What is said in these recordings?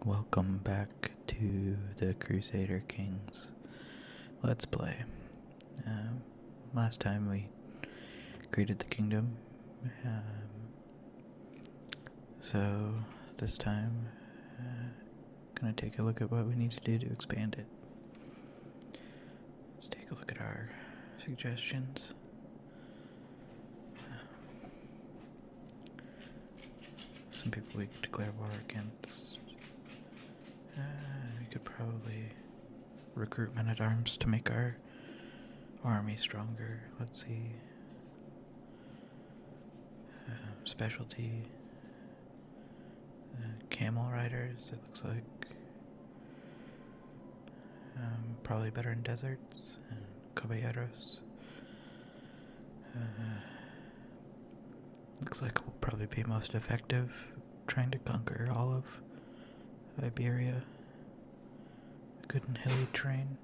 Welcome back to the Crusader Kings Let's Play. Last time we created the kingdom, so this time gonna take a look at what we need to do to expand it. Let's take a look at our suggestions. Some people we could declare war against. We could probably recruit men-at-arms to make our army stronger. Let's see. Specialty. Camel riders, it looks like. Probably better in deserts. And caballeros. Looks like we'll probably be most effective trying to conquer all of Iberia. Good and hilly terrain.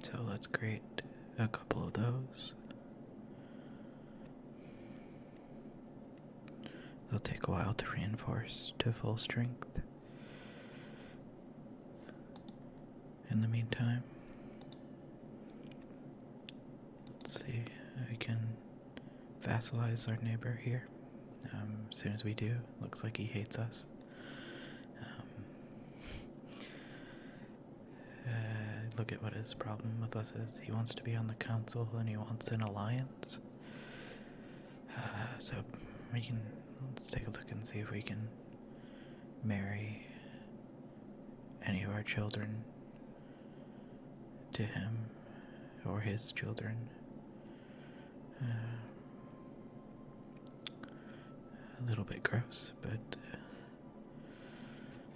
So let's create a couple of those. They'll take a while to reinforce to full strength. In the meantime, let's see, we can vassalize our neighbor here. As soon as we do, looks like he hates us. Look at what his problem with us is. He wants to be on the council and he wants an alliance. So let's take a look and see if we can marry any of our children to him or his children. A little bit gross, but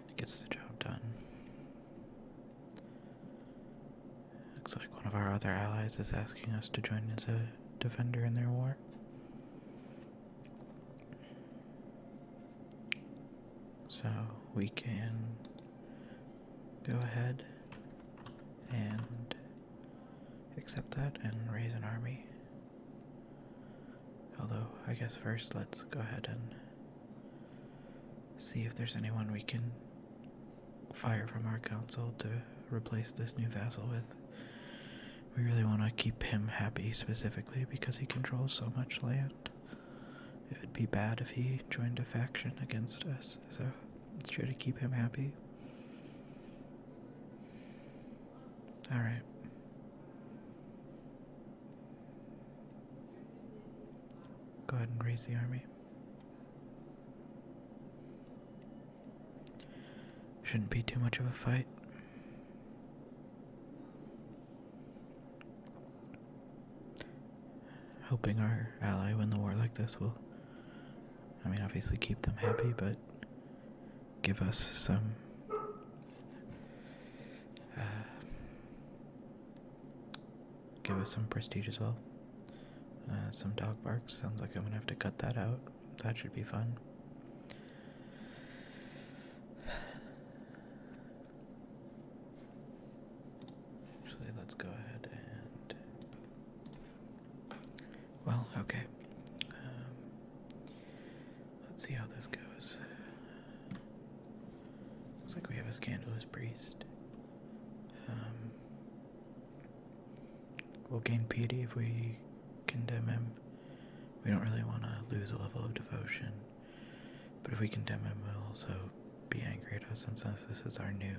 it gets the job done. Looks like one of our other allies is asking us to join as a defender in their war. So we can go ahead and accept that and raise an army. Although, I guess first let's go ahead and see if there's anyone we can fire from our council to replace this new vassal with. We really want to keep him happy specifically because he controls so much land. It would be bad if he joined a faction against us, so let's try to keep him happy. Alright. Go ahead and raise the army. Shouldn't be too much of a fight. Hoping our ally win the war like this will, obviously keep them happy, but give us some prestige as well. Some dog barks. Sounds like I'm gonna have to cut that out. That should be fun. Actually, let's go ahead and... Well, okay. Let's see how this goes. Looks like we have a scandalous priest. We'll gain piety if we condemn him. We don't really want to lose a level of devotion. But if we condemn him, we'll also be angry at us, and since this is our new,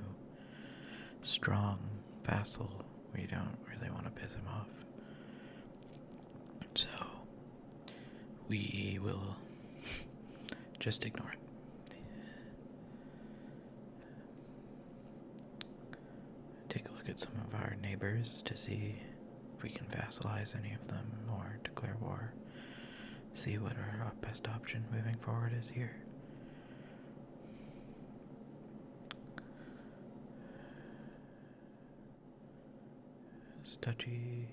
strong vassal, we don't really want to piss him off. So, we will just ignore it. Take a look at some of our neighbors to see if we can vassalize any of them or declare war. See what our best option moving forward is here. This duchy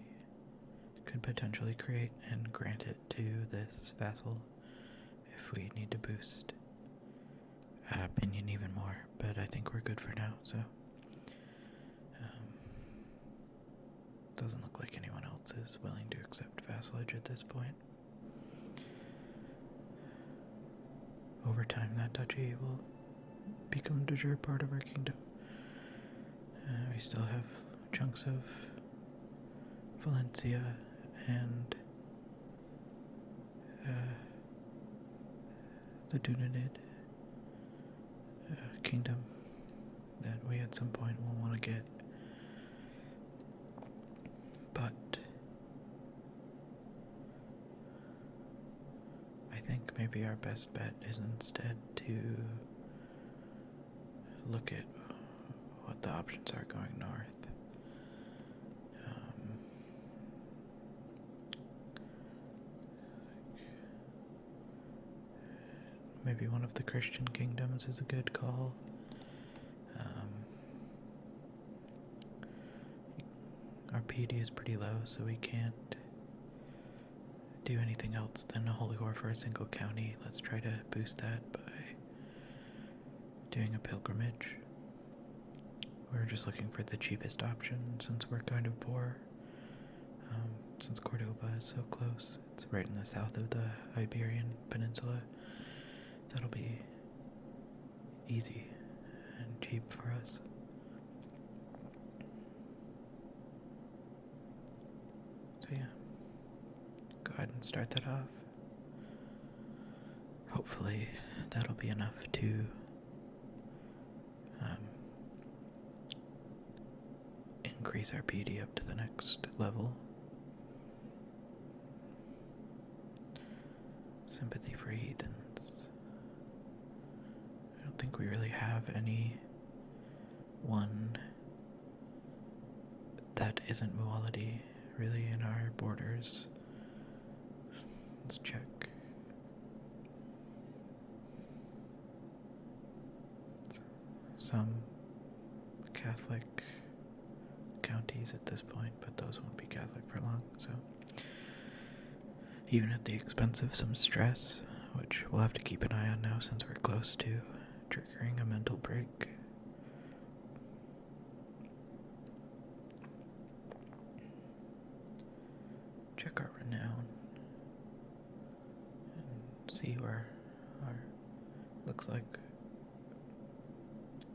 could potentially create and grant it to this vassal if we need to boost opinion even more, but I think we're good for now, so doesn't look like anyone else is willing to accept vassalage at this point. over time that duchy will become de jure part of our kingdom. We still have chunks of Valencia and the Dunanid kingdom that we at some point will want to get. But I think maybe our best bet is instead to look at what the options are going north. Maybe one of the Christian kingdoms is a good call. Our piety is pretty low, so we can't do anything else than a holy war for a single county. Let's try to boost that by doing a pilgrimage. We're just looking for the cheapest option since we're kind of poor. Since Cordoba is so close, it's right in the south of the Iberian Peninsula. That'll be easy and cheap for us. So yeah, go ahead and start that off. Hopefully that'll be enough to increase our PD up to the next level. Sympathy for heathens. I don't think we really have any one that isn't Muality really in our borders. Let's check. Some Catholic counties at this point, but those won't be Catholic for long, so even at the expense of some stress, which we'll have to keep an eye on now since we're close to triggering a mental break. Check our renown and see where our looks like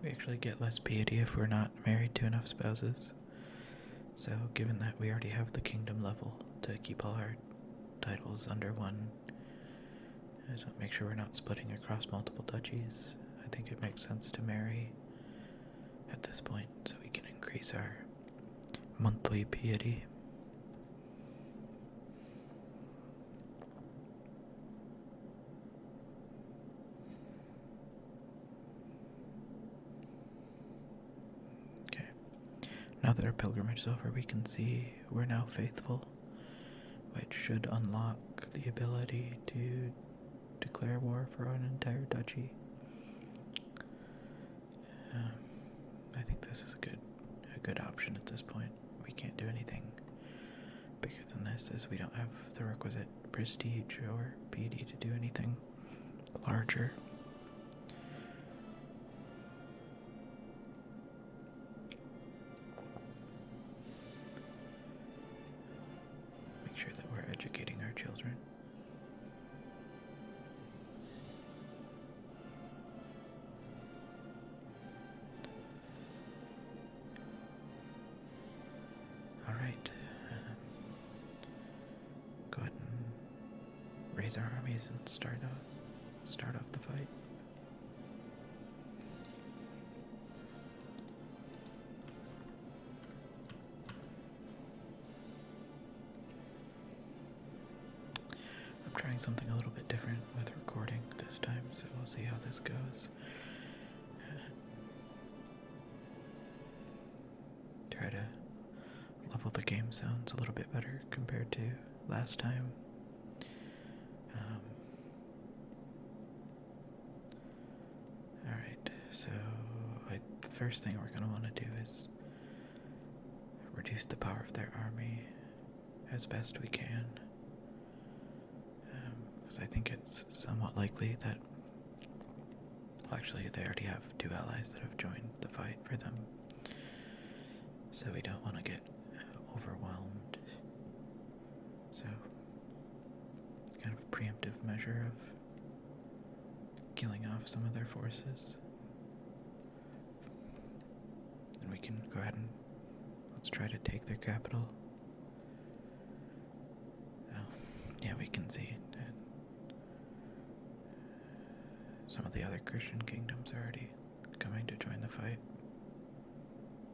we actually get less piety if we're not married to enough spouses. So given that we already have the kingdom level to keep all our titles under one, so make sure we're not splitting across multiple duchies, I think it makes sense to marry at this point so we can increase our monthly piety. Now that our pilgrimage is over, we can see we're now faithful, which should unlock the ability to declare war for an entire duchy. I think this is a good option at this point. We can't do anything bigger than this, as we don't have the requisite prestige or piety to do anything larger. Sure that we're educating our children. All right. Go ahead and raise our armies and start off the fight. Trying something a little bit different with recording this time, so we'll see how this goes. Try to level the game sounds a little bit better compared to last time. Alright, so the first thing we're going to want to do is reduce the power of their army as best we can. Because I think it's somewhat likely that, well, actually they already have 2 allies that have joined the fight for them, so we don't want to get overwhelmed. So kind of preemptive measure of killing off some of their forces. And we can go ahead and let's try to take their capital. Oh, yeah, we can see that some of the other Christian kingdoms are already coming to join the fight.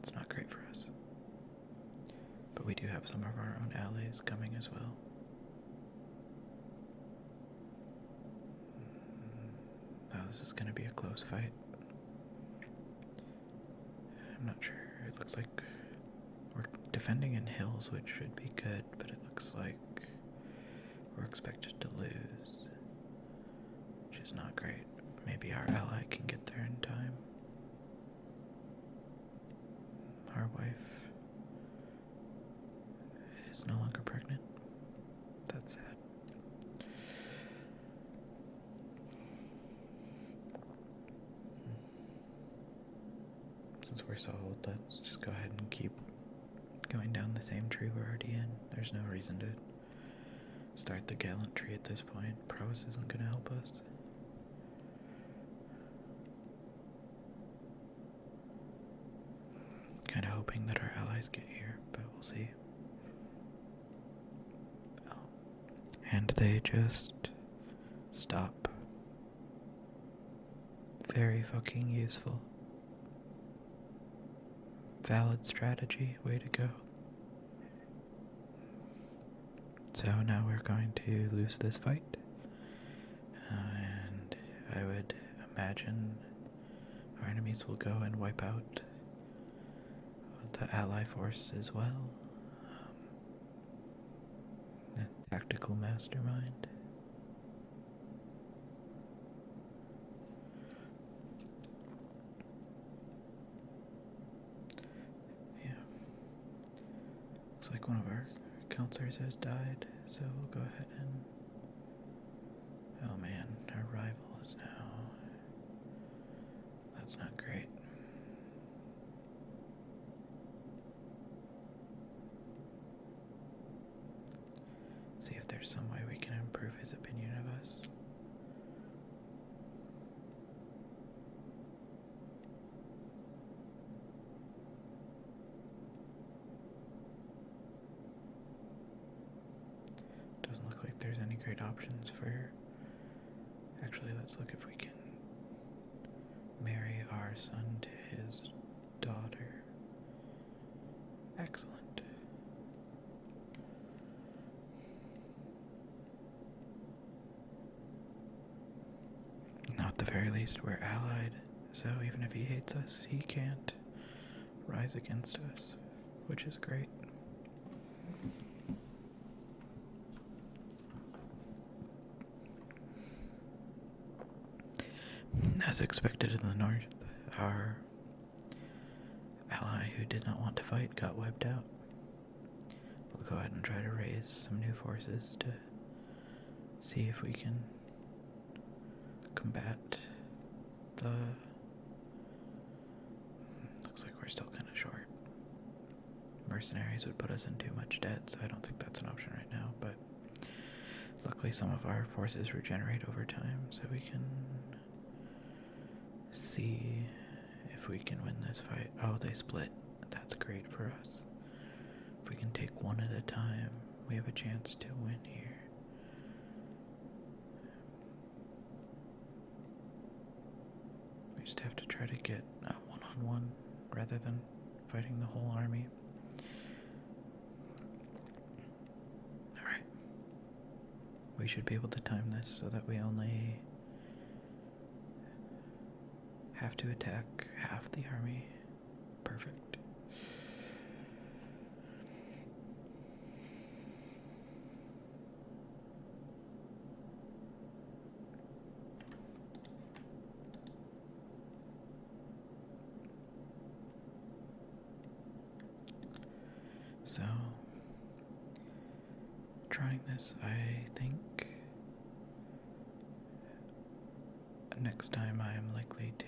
It's not great for us. But we do have some of our own allies coming as well. Oh, this is going to be a close fight. I'm not sure. It looks like we're defending in hills, which should be good, but it looks like we're expected to lose, which is not great. Maybe our ally can get there in time. Our wife is no longer pregnant. That's sad. Since we're so old, let's just go ahead and keep going down the same tree we're already in. There's no reason to start the gallantry at this point. Prowess isn't going to help us. Kind of hoping that our allies get here, but we'll see. Oh. And they just stop. Very fucking useful. Valid strategy, way to go. So now we're going to lose this fight. And I would imagine our enemies will go and wipe out the ally force as well. The tactical mastermind. Yeah. Looks like one of our counselors has died, so we'll go ahead and... Oh man, our rival is now... That's not great. See if there's some way we can improve his opinion of us. Doesn't look like there's any great options for... Actually, let's look if we can marry our son to his daughter. Excellent. Now, at the very least, we're allied, so even if he hates us, he can't rise against us, which is great. As expected in the north, our ally who did not want to fight got wiped out. We'll go ahead and try to raise some new forces to see if we can combat the... Looks like we're still kind of short. Mercenaries would put us in too much debt, so I don't think that's an option right now, but luckily some of our forces regenerate over time, so we can see if we can win this fight. Oh, they split. That's great for us. If we can take one at a time, we have a chance to win here. We just have to try to get a one-on-one rather than fighting the whole army. Alright. We should be able to time this so that we only have to attack half the army. Perfect. So, trying this, I think next time I am likely to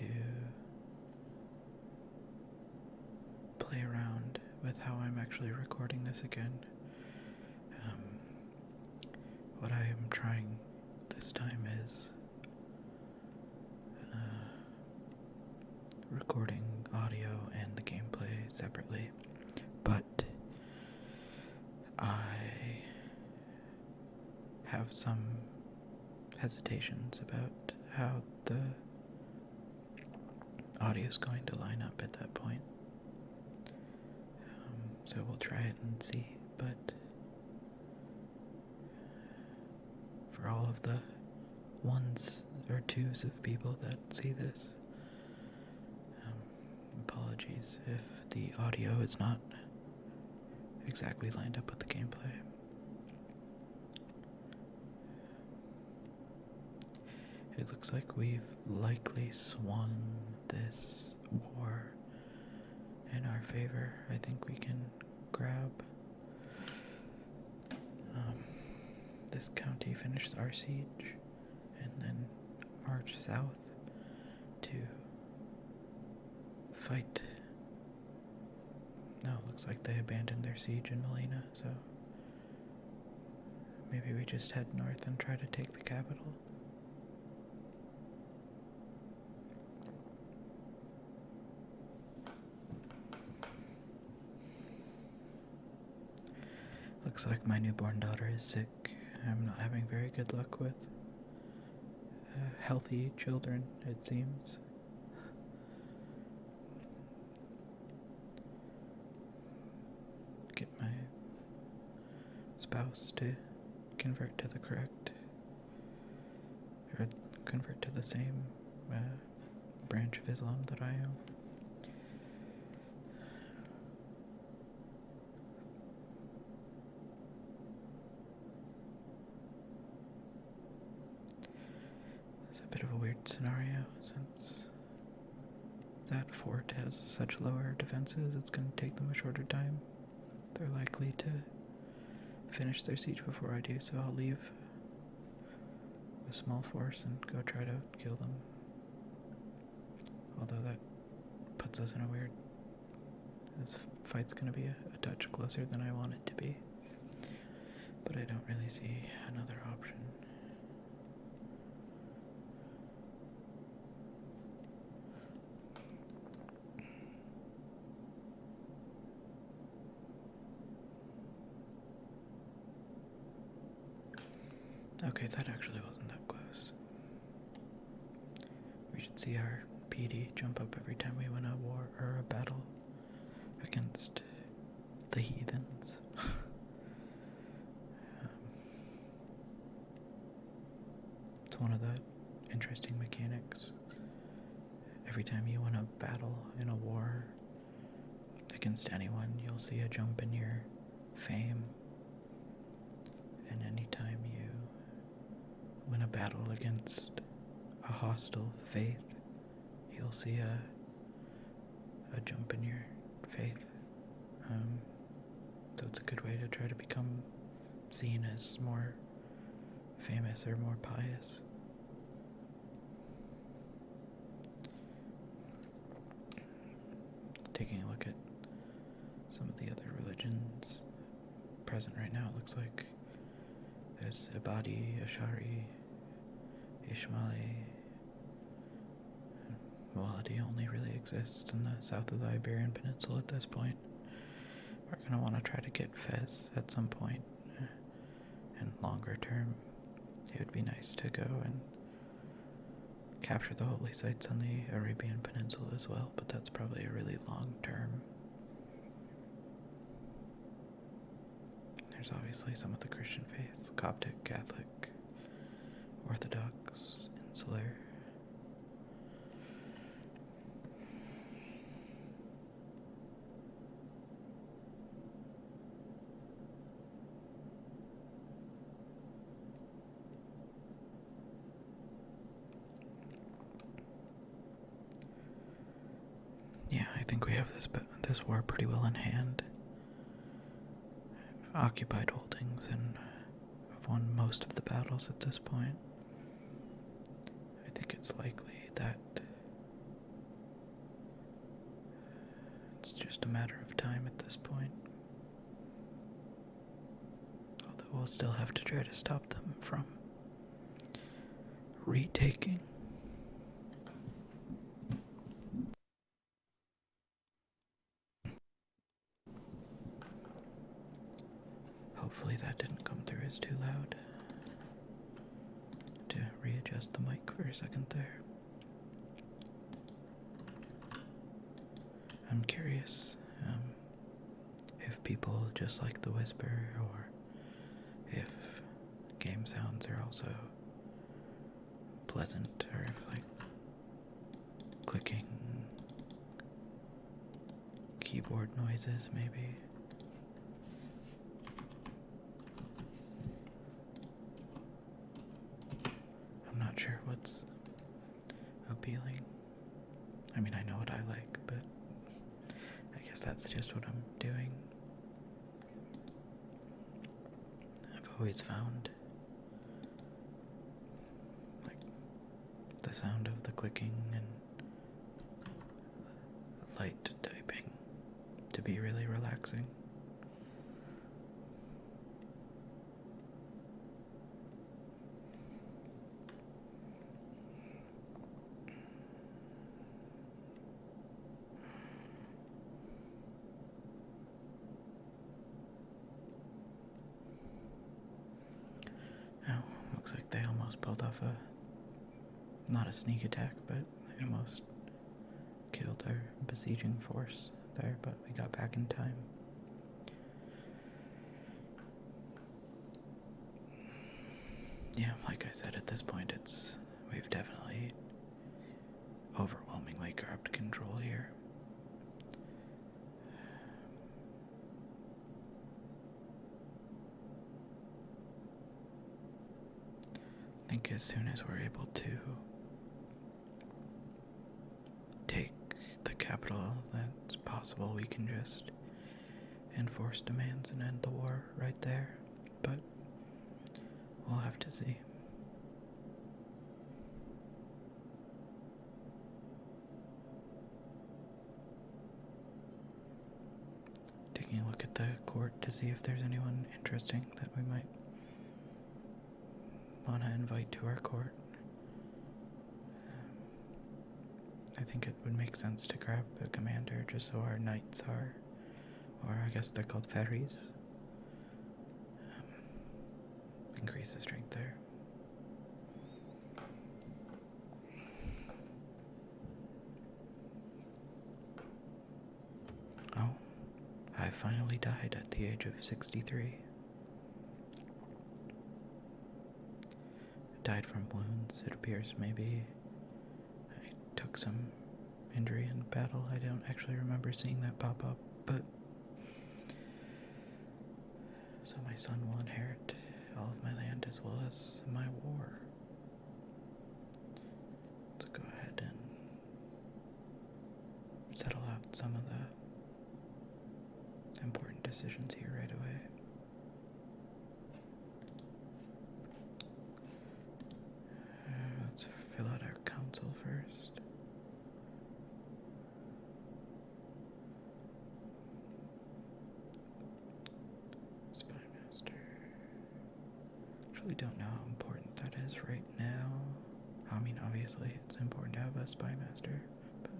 play around with how I'm actually recording this again. What I am trying this time is recording audio and the gameplay separately, but I have some hesitations about how the audio is going to line up at that point. So we'll try it and see, but for all of the ones or twos of people that see this, apologies if the audio is not exactly lined up with the gameplay. It looks like we've likely swung this war in our favor. I think we can grab this county, finish our siege, and then march south to fight. No, it looks like they abandoned their siege in Molina, so maybe we just head north and try to take the capital. Looks like my newborn daughter is sick. I'm not having very good luck with healthy children, it seems. Get my spouse to convert to the correct, or convert to the same branch of Islam that I am. It's a bit of a weird scenario since that fort has such lower defenses. It's going to take them a shorter time. They're likely to finish their siege before I do, so I'll leave a small force and go try to kill them. Although that puts us in a weird... This fight's going to be a touch closer than I want it to be. But I don't really see another option. Okay, that actually wasn't that close. We should see our PD jump up every time we win a war or a battle against the heathens. It's one of the interesting mechanics. Every time you win a battle in a war against anyone, you'll see a jump in your fame. And anytime you win a battle against a hostile faith, you'll see a jump in your faith. So it's a good way to try to become seen as more famous or more pious. Taking a look at some of the other religions present right now, it looks like there's Ibadi, Ashari, Ishmaeli. Muad'Dib only really exists in the south of the Iberian Peninsula at this point. We're going to want to try to get Fez at some point. And longer term, it would be nice to go and capture the holy sites on the Arabian Peninsula as well, but that's probably a really long term. There's obviously some of the Christian faiths: Coptic, Catholic, Orthodox, Insular. Yeah, I think we have this war pretty well in hand. I've occupied holdings and I've won most of the battles at this point. I think it's likely that it's just a matter of time at this point. Although we'll still have to try to stop them from retaking. is too loud. To readjust the mic for a second there. I'm curious if people just like the whisper, or if game sounds are also pleasant, or if like clicking keyboard noises maybe. I'm not sure what's appealing. I mean, I know what I like, but I guess that's just what I'm doing. I've always found like the sound of the clicking and light typing to be really relaxing. Now, looks like they almost pulled off not a sneak attack, but they almost killed our besieging force there, but we got back in time. Yeah, like I said, at this point we've definitely overwhelmingly grabbed control here. I think as soon as we're able to take the capital, that's possible, we can just enforce demands and end the war right there, but we'll have to see. Taking a look at the court to see if there's anyone interesting that we might want to invite to our court. I think it would make sense to grab a commander just so our knights are, or I guess they're called ferries. Increase the strength there. Oh, I finally died at the age of 63. Died from wounds, it appears. Maybe I took some injury in battle. I don't actually remember seeing that pop up, but so my son will inherit all of my land as well as my war. Let's go ahead and settle out some of the important decisions here right away. Let's fill out our council first. Spymaster. Actually don't know how important that is right now. I mean, obviously it's important to have a spymaster, but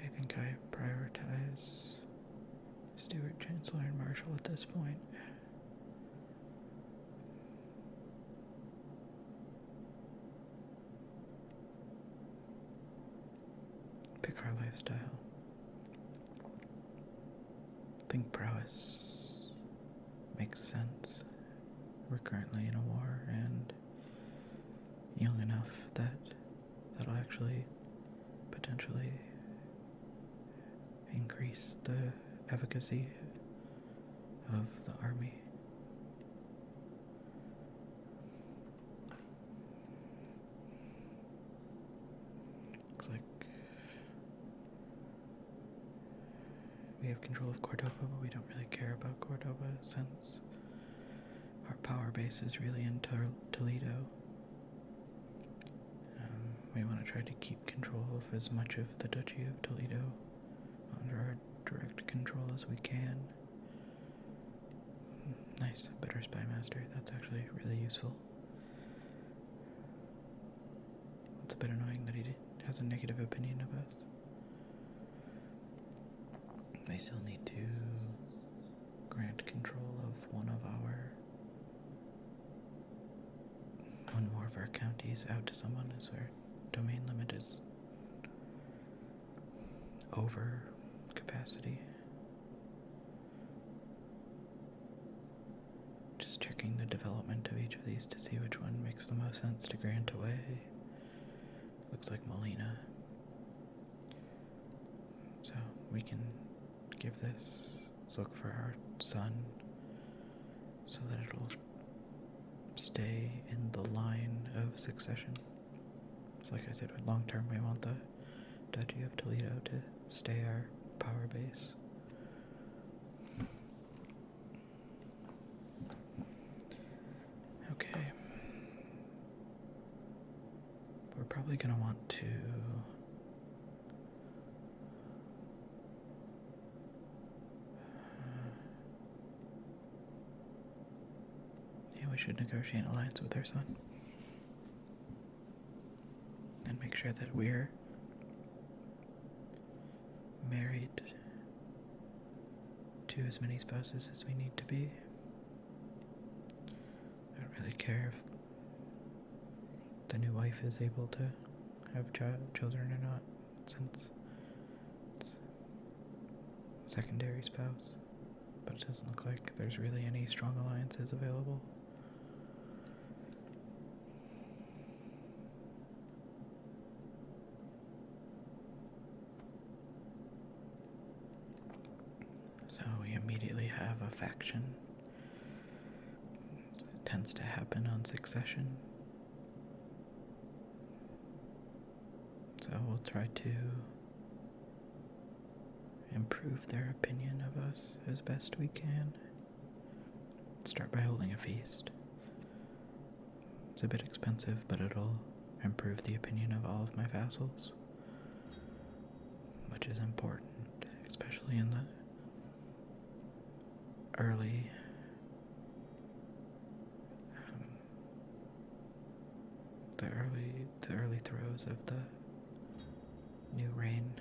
I think I prioritize Steward, Chancellor, and Marshal at this point. Pick our lifestyle. Think prowess makes sense. We're currently in a war and young enough that that'll actually potentially increase the efficacy of the army. Looks like we have control of Cordoba, but we don't really care about Cordoba since our power base is really in Toledo. We want to try to keep control of as much of the Duchy of Toledo under our direct control as we can. Nice, better spymaster. That's actually really useful. It's a bit annoying that he has a negative opinion of us. We still need to grant control of one of our one more of our counties out to someone as our domain limit is over capacity. Just checking the development of each of these to see which one makes the most sense to grant away. Looks like Molina. So we can give this. Let's look for our sun so that it'll stay in the line of succession. It's like I said, long term we want the Duchy of Toledo to stay our power base. Okay. We're probably going to want to we should negotiate an alliance with our son and make sure that we're married to as many spouses as we need to be. I don't really care if the new wife is able to have children or not, since it's a secondary spouse, but it doesn't look like there's really any strong alliances available. So we immediately have a faction. It tends to happen on succession. So we'll try to improve their opinion of us as best we can. Start by holding a feast. It's a bit expensive, but it'll improve the opinion of all of my vassals, which is important, especially in the early throes of the new reign.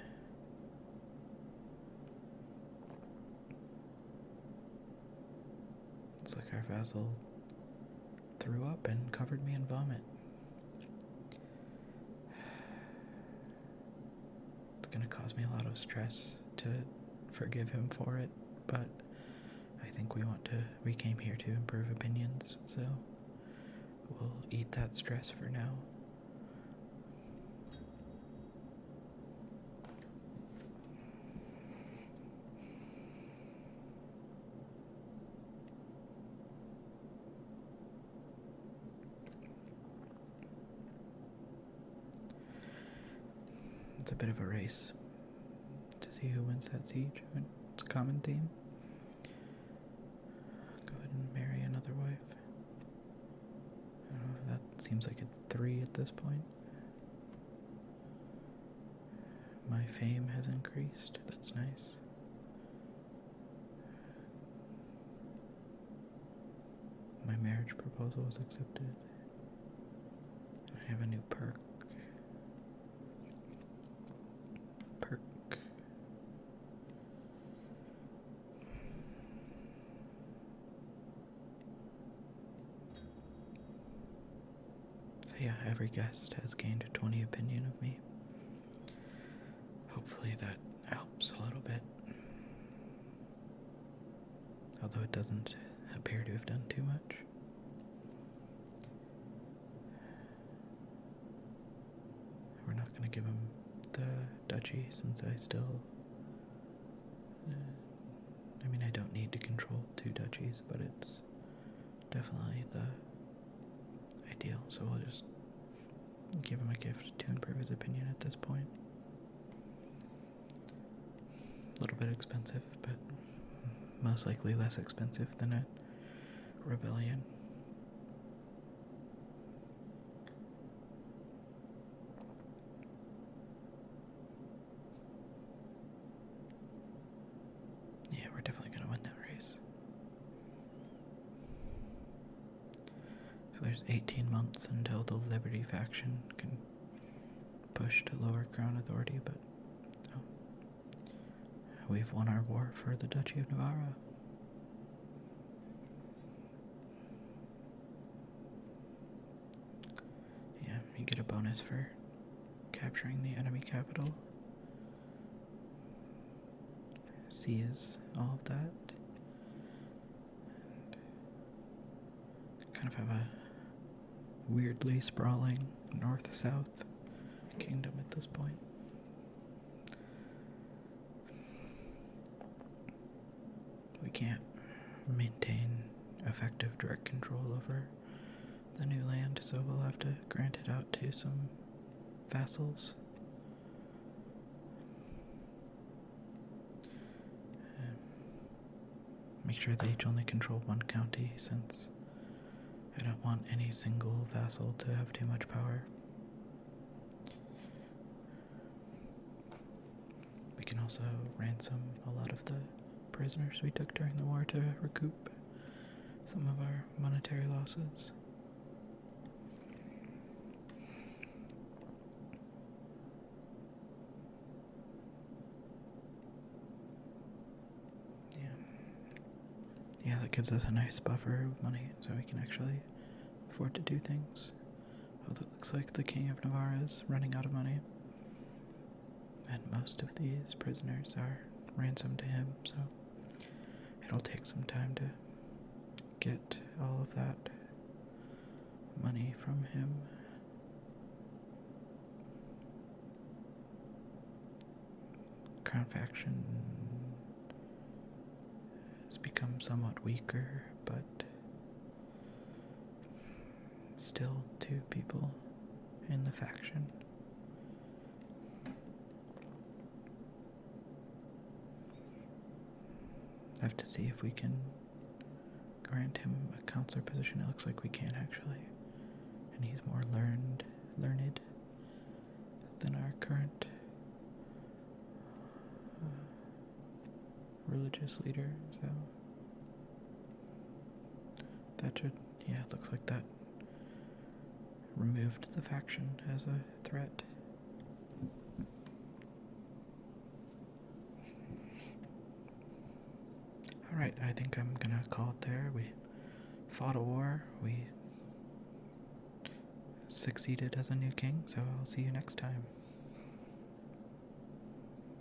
It's like our vassal threw up and covered me in vomit. It's gonna cause me a lot of stress to forgive him for it, but I think we came here to improve opinions, so we'll eat that stress for now. It's a bit of a race to see who wins that siege. It's a common theme. Go ahead and marry another wife. I don't know if that seems like it's 3 at this point. My fame has increased. That's nice. My marriage proposal was accepted. I have a new perk. Yeah, every guest has gained a 20 opinion of me. Hopefully that helps a little bit. Although it doesn't appear to have done too much. We're not going to give him the duchy since I still... I don't need to control 2 duchies, but it's definitely the ideal, so we'll just give him a gift to improve his opinion at this point. A little bit expensive, but most likely less expensive than a rebellion. Yeah, we're definitely going to win that race. So there's 18 months until the Liberty faction can push to lower crown authority, but we've won our war for the Duchy of Navarra. You get a bonus for capturing the enemy capital. Seize all of that. And kind of have a weirdly sprawling north-south kingdom at this point. We can't maintain effective direct control over the new land, so we'll have to grant it out to some vassals. Make sure they each only control one county, since I don't want any single vassal to have too much power. We can also ransom a lot of the prisoners we took during the war to recoup some of our monetary losses. Yeah, that gives us a nice buffer of money, so we can actually afford to do things. Although it looks like the King of Navarre is running out of money. And most of these prisoners are ransomed to him, so it'll take some time to get all of that money from him. Crown faction has become somewhat weaker, but still 2 people in the faction. I have to see if we can grant him a counselor position. It looks like we can, actually. And he's more learned than our current religious leader, so that should, yeah, it looks like that removed the faction as a threat. Alright, I think I'm gonna call it there. We fought a war, we succeeded as a new king, so I'll see you next time.